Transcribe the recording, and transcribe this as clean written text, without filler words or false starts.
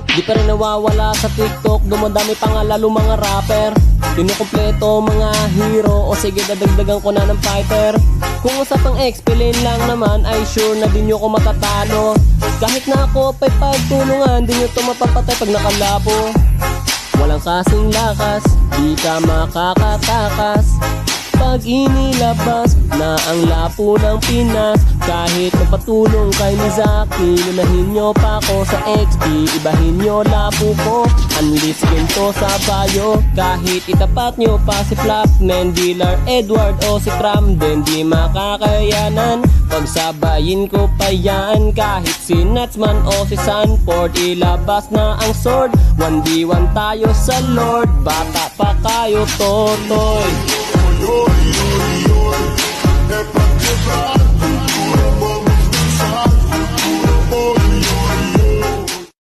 Di pa rin nawawala sa TikTok, dumadami pa nga lalo mga rapper. Kinukumpleto mga hero, o sige dadagdagan ko na ng fighter. Kung usapang explain lang naman ay sure na di nyo ko matatalo. Kahit na ako pa'y pagtulungan, di nyo to mapapatay pag nakalabo. Walang kasing lakas, di ka makakatakas pag inilabas na ang lapo ng Pinas. Kahit magpatulong kay Mizaki, lunahin nyo pa ako sa XP, ibahin nyo lapo ko, unleash ginto sa bayo. Kahit itapat nyo pa si Flapman, Dealer, Edward o si Cramden, di makakayanan pagsabayin ko pa yan. Kahit si Natsman o si Sanford, ilabas na ang sword, 1v1 tayo sa Lord. Bata pa kayo, Totoy. Oy, oy, oy, oy,